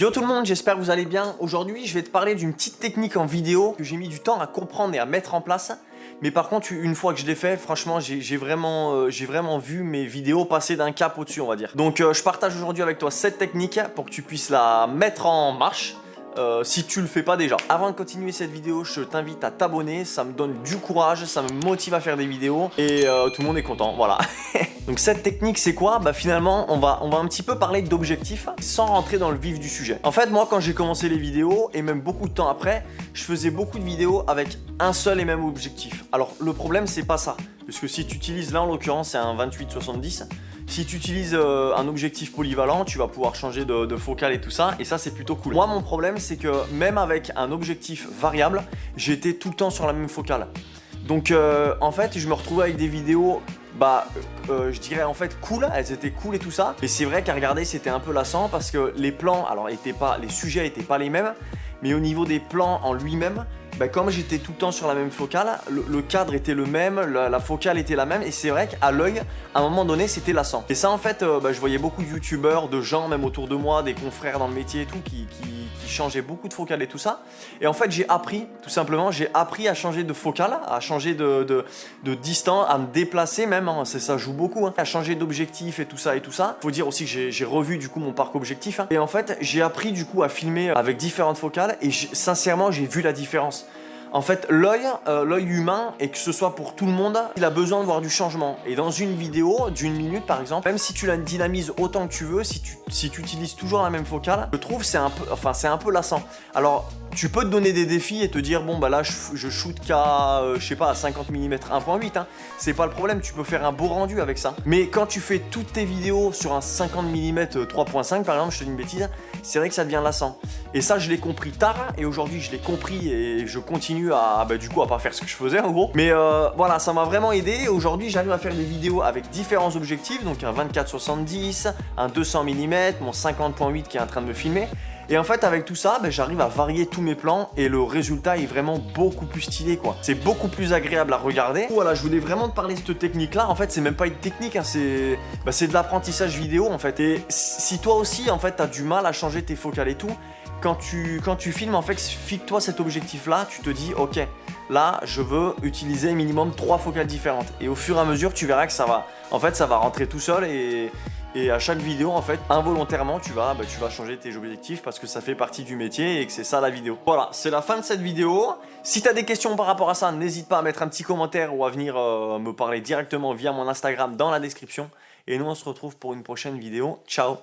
Yo tout le monde, j'espère que vous allez bien. Aujourd'hui, je vais te parler d'une petite technique en vidéo que j'ai mis du temps à comprendre et à mettre en place. Mais par contre, une fois que je l'ai fait, franchement, j'ai vraiment vu mes vidéos passer d'un cap au-dessus, on va dire. Donc, je partage aujourd'hui avec toi cette technique pour que tu puisses la mettre en marche. Si tu le fais pas déjà. Avant de continuer cette vidéo, je t'invite à t'abonner, ça me donne du courage, ça me motive à faire des vidéos et tout le monde est content, voilà. Donc cette technique c'est quoi? Bah finalement on va un petit peu parler d'objectifs sans rentrer dans le vif du sujet. En fait moi quand j'ai commencé les vidéos et même beaucoup de temps après, je faisais beaucoup de vidéos avec un seul et même objectif. Alors le problème c'est pas ça, parce que si tu utilises là en l'occurrence c'est un 28-70. Si tu utilises un objectif polyvalent, tu vas pouvoir changer de focale et tout ça, et ça c'est plutôt cool. Moi mon problème c'est que même avec un objectif variable, j'étais tout le temps sur la même focale. Donc en fait je me retrouvais avec des vidéos, je dirais en fait cool, elles étaient cool et tout ça. Et c'est vrai qu'à regarder c'était un peu lassant parce que les plans, alors les sujets étaient pas les mêmes, mais au niveau des plans en lui-même, comme j'étais tout le temps sur la même focale, le cadre était le même, la focale était la même, et c'est vrai qu'à l'œil, à un moment donné, c'était lassant. Et ça, en fait, je voyais beaucoup de youtubeurs, de gens, même autour de moi, des confrères dans le métier et tout, qui changeaient beaucoup de focale et tout ça. Et en fait, j'ai appris, tout simplement, j'ai appris à changer de focale, à changer de distance, à me déplacer même, hein, ça joue beaucoup, hein, à changer d'objectif et tout ça et tout ça. Faut dire aussi que j'ai revu du coup mon parc objectif, hein. Et en fait, j'ai appris du coup à filmer avec différentes focales, et sincèrement, j'ai vu la différence. En fait, l'œil humain, et que ce soit pour tout le monde, il a besoin de voir du changement. Et dans une vidéo d'une minute par exemple, même si tu la dynamises autant que tu veux, si tu utilises toujours la même focale, je trouve c'est un peu lassant. Alors, tu peux te donner des défis et te dire bon bah là je shoot qu'à je sais pas à 50 mm 1.8, hein. C'est pas le problème, tu peux faire un beau rendu avec ça. Mais quand tu fais toutes tes vidéos sur un 50 mm 3.5 par exemple, je te dis une bêtise, c'est vrai que ça devient lassant. Et ça je l'ai compris tard, et aujourd'hui je l'ai compris et je continue à pas faire ce que je faisais en gros. Mais voilà, ça m'a vraiment aidé. Aujourd'hui j'arrive à faire des vidéos avec différents objectifs, donc un 24-70, un 200 mm, mon 50.8 qui est en train de me filmer. Et en fait avec tout ça, j'arrive à varier tous mes plans et le résultat est vraiment beaucoup plus stylé quoi. C'est beaucoup plus agréable à regarder. Voilà, je voulais vraiment te parler de cette technique là. En fait c'est même pas une technique, hein, c'est de l'apprentissage vidéo en fait. Et si toi aussi en fait t'as du mal à changer tes focales et tout, quand tu filmes en fait, fixe-toi cet objectif là, tu te dis ok, là je veux utiliser minimum 3 focales différentes. Et au fur et à mesure tu verras que ça va rentrer tout seul, et à chaque vidéo, en fait, involontairement, tu vas changer tes objectifs parce que ça fait partie du métier et que c'est ça la vidéo. Voilà, c'est la fin de cette vidéo. Si tu as des questions par rapport à ça, n'hésite pas à mettre un petit commentaire ou à venir me parler directement via mon Instagram dans la description. Et nous, on se retrouve pour une prochaine vidéo. Ciao!